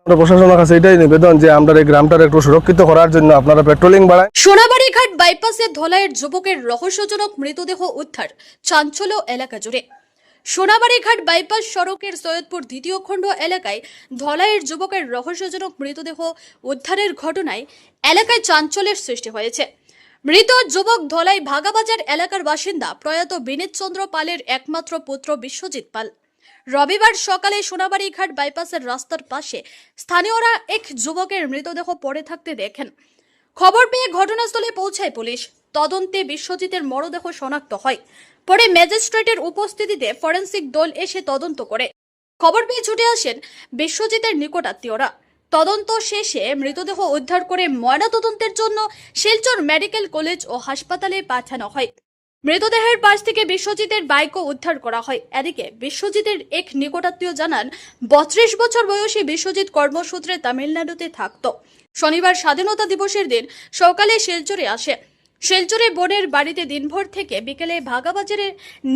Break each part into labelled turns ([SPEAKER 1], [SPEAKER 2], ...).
[SPEAKER 1] প্রশাসনের কাছে এটাই নিবেদন যে আমরা এই গ্রামটার একটু সুরক্ষিত করার জন্য আপনারা পেট্রোলিং বাড়ান।
[SPEAKER 2] সোনাবাড়ি ঘাট বাইপাসে ধলাইয়ের যুবকের রহস্যজনক মৃতদেহ উদ্ধার, চাঞ্চল্য এলাকা জুড়ে। সোনাবাড়ি ঘাট বাইপাস সড়কের সৈয়দপুর দ্বিতীয় খণ্ড এলাকায় ধলাইয়ের যুবকের রহস্যজনক মৃতদেহ উদ্ধারের ঘটনায় এলাকায় চাঞ্চল্যের সৃষ্টি হয়েছে। মৃত যুবক ধলাই ভাগাবাজার এলাকার বাসিন্দা প্রয়াত বিনীত চন্দ্র পালের একমাত্র পুত্র বিশ্বজিৎ পাল। রবিবার সকালে সোনাবাড়ি ঘাট বাইপাসের রাস্তার পাশে স্থানীয়রা এক যুবকের মৃতদেহ পড়ে থাকতে দেখেন। খবর পেয়ে ঘটনাস্থলে পৌঁছায় পুলিশ। তদন্তে বিশ্বজিতের মরদেহ শনাক্ত হয়। পরে ম্যাজিস্ট্রেটের উপস্থিতিতে ফরেনসিক দল এসে তদন্ত করে। খবর পেয়ে ছুটে আসেন বিশ্বজিতের নিকটাত্মীয়রা। তদন্ত শেষে মৃতদেহ উদ্ধার করে ময়নাতদন্তের জন্য শিলচর মেডিকেল কলেজ ও হাসপাতালে পাঠানো হয়। মৃতদেহের পাশ থেকে বিশ্বজিতের বাইকও উদ্ধার করা হয়। এদিকে বিশ্বজিতের এক নিকটাত্মীয় জানান, 32 বছর বয়সী বিশ্বজিৎ কর্মসূত্রে তামিলনাড়ুতে থাকত। শনিবার স্বাধীনতা দিবসের দিন সকালে শিলচরে আসে। শিলচরে বোনের বাড়িতে দিনভর থেকে বিকেলে ভাগাবাজারে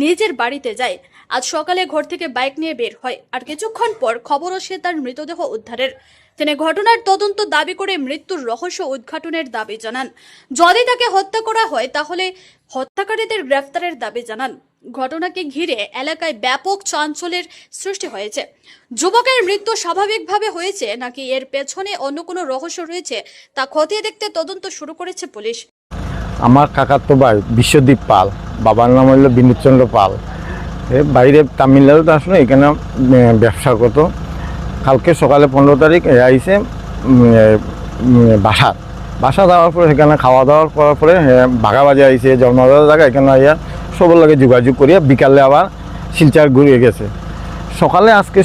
[SPEAKER 2] নিজের বাড়িতে যায়। আজ সকালে ঘর থেকে বাইক নিয়ে বের হয়। আর কিছুক্ষণ পর খবর আসে তার মৃতদেহ উদ্ধারের। তিনি ঘটনার তদন্ত দাবি করে মৃত্যুর রহস্য উদ্ঘাটনের দাবি জানান। যদি তাকে হত্যা করা হয় তাহলে হত্যাকারীদের গ্রেফতারের দাবি জানান। ঘটনাকে ঘিরে এলাকায় ব্যাপক চাঞ্চল্যের সৃষ্টি হয়েছে। যুবকের মৃত্যু স্বাভাবিকভাবে হয়েছে নাকি এর পেছনে অন্য কোনো রহস্য রয়েছে তা খতিয়ে দেখতে তদন্ত শুরু করেছে পুলিশ।
[SPEAKER 3] আমার কাকাতো ভাই বিশ্বদীপ পাল, বাবার নাম হলো বিনীতচন্দ্র পাল। বাইরে তামিলনাড়ুতে আসলে এখানে ব্যবসা করতো। কালকে সকালে 15 তারিখ আইসে বাসা দেওয়ার পরে সেখানে খাওয়া দাওয়া করার পরে ভাগাবাজে আইসে জন্মদার জায়গা এখানে আইয়া সবার লাগে যোগাযোগ করিয়া বিকালে আবার শিলচর ঘুরে গেছে। সকালে আজকে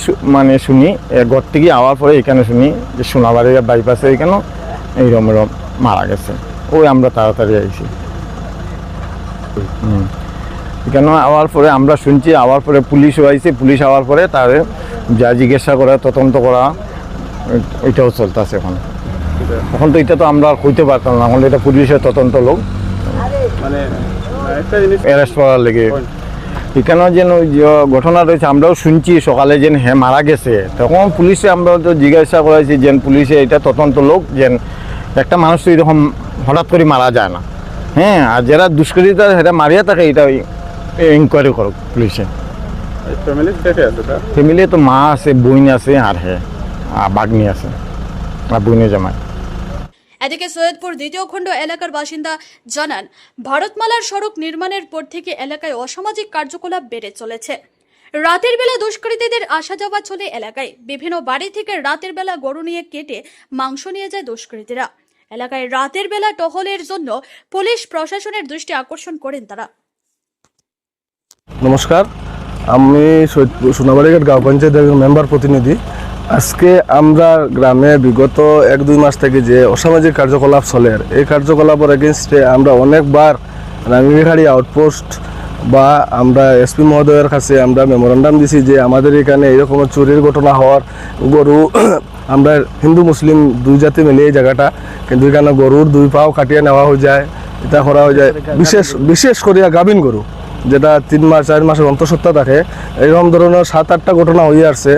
[SPEAKER 3] শুনি ঘর থেকে আওয়ার পরে এখানে শুনি যে সোনাবাড়ি বাইপাসে এখানেও এইরকম মারা গেছে। ওই আমরা তাড়াতাড়ি আইছি। এখানে আওয়ার পরে আমরা শুনছি, আওয়ার পরে পুলিশও আইছে। পুলিশ আওয়ার পরে তার যা জিজ্ঞাসা করা, তদন্ত করা, ওইটাও চলতেছে এখন। এখন তো এটা তো আমরা কইতে পারতাম না, এখন এটা পুলিশের তদন্ত লোক অ্যারেস্ট করার লেগে। এখানেও যেন ঘটনা রয়েছে আমরাও শুনছি সকালে যেন মারা গেছে। তখন পুলিশে আমরা তো জিজ্ঞাসা করেছি যে পুলিশে এটা তদন্ত লোক যে একটা মানুষ তো এরকম হঠাৎ করে মারা যায় না। আর যারা দুষ্কৃতিতা সেটা মারিয়া থাকে এটা ইনকোয়ারি করুক পুলিশে। ফ্যামিলি তো মা আছে, বোন আছে, আর বাগনি আছে, আর বোনে জামাই।
[SPEAKER 2] এদিকে সৈয়দপুর দ্বিতীয় খণ্ড এলাকার বাসিন্দা জানান, ভারতমালার সড়ক নির্মাণের পর থেকে এলাকায় অসামাজিক কার্যকলাপ বেড়ে চলেছে। রাতের বেলা দুষ্কৃতীদের আসা যাওয়া চলে এলাকায়। বিভিন্ন বাড়ি থেকে রাতের বেলা গরু নিয়ে কেটে মাংস নিয়ে যায় দুষ্কৃতীরা। এলাকায় রাতের বেলা টহলের জন্য পুলিশ প্রশাসনের দৃষ্টি আকর্ষণ করেন তারা।
[SPEAKER 1] নমস্কার, আমি সোনাবাড়িঘাট গাঁও পঞ্চায়েতের মেম্বার প্রতিনিধি। আজকে আমরা গ্রামে বিগত 1-2 মাস থেকে যে অসামাজিক কার্যকলাপ চলে, এই কার্যকলাপের এগেনস্টে আমরা অনেকবার রাঙ্গিহাড়ি আউটপোস্ট বা আমরা এসপি মহোদয়ের কাছে আমরা মেমোরান্ডাম দিছি যে আমাদের এখানে এরকম চুরির ঘটনা হওয়ার, গরু আমরা হিন্দু মুসলিম দুই জাতি মিলে এই জায়গাটা, কিন্তু এখানে গরুর 2 পাও কাটিয়ে নেওয়া হয়ে যায়, এটা করা হয়ে যায়। বিশেষ করিয়া গাভিন গরু যেটা 3 মাস 4 মাসের অন্তঃসত্ত্বা থাকে, এরকম ধরনের 7-8টা ঘটনা হয়ে আসছে।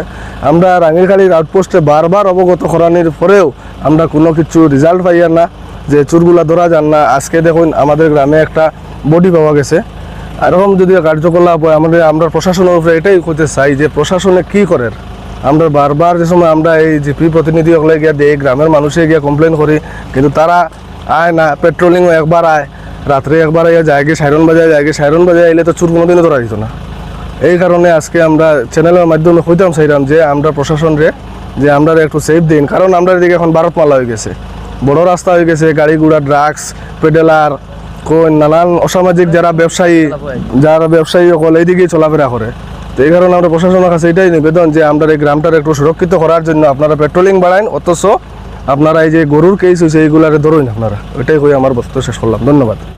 [SPEAKER 1] আমরা রাঙ্গিরখাড়ির আউটপোস্টে বারবার অবগত করানোর পরেও আমরা কোনো কিছু রেজাল্ট পাইয়ার না, যে চোরগুলা ধরা যান না। আজকে দেখুন আমাদের গ্রামে একটা বডি পাওয়া গেছে। এরকম যদি কার্যকলাপ হয় আমরা প্রশাসনের উপরে এটাই করতে চাই যে প্রশাসনে কী করে। আমরা বারবার যে সময় আমরা এই জিপি প্রতিনিধি হলে গিয়ে দিই, গ্রামের মানুষে গিয়ে কমপ্লেন করি, কিন্তু তারা আয় না। পেট্রোলিংও একবার আয়, রাত্রে একবার আইয়া জায়গায় সাইরন বাজায় আইলে তো চুর কোনোদিনও ধরা দিত না। এই কারণে আজকে আমরা চ্যানেলের মাধ্যমে কইতাম চাইলাম যে আমরা প্রশাসনরে যে আমরা একটু সেফ দিন, কারণ আমরা এদিকে এখন ভারতমালা হয়ে গেছে, বড় রাস্তা হয়ে গেছে, গাড়ি ঘোড়া, ড্রাগস, পেডেলার, নানান অসামাজিক যারা ব্যবসায়ী সকল এইদিকেই চলাফেরা করে। তো এই কারণে আমরা প্রশাসনের কাছে এটাই নিবেদন যে আমরা এই গ্রামটার একটু সুরক্ষিত করার জন্য আপনারা পেট্রোলিং বাড়ান, অথচ আপনারা এই যে গরুর কেস হয়েছে এইগুলারে ধরুন আপনারা। ওইটাই কই আমার বক্তব্য শেষ করলাম। ধন্যবাদ।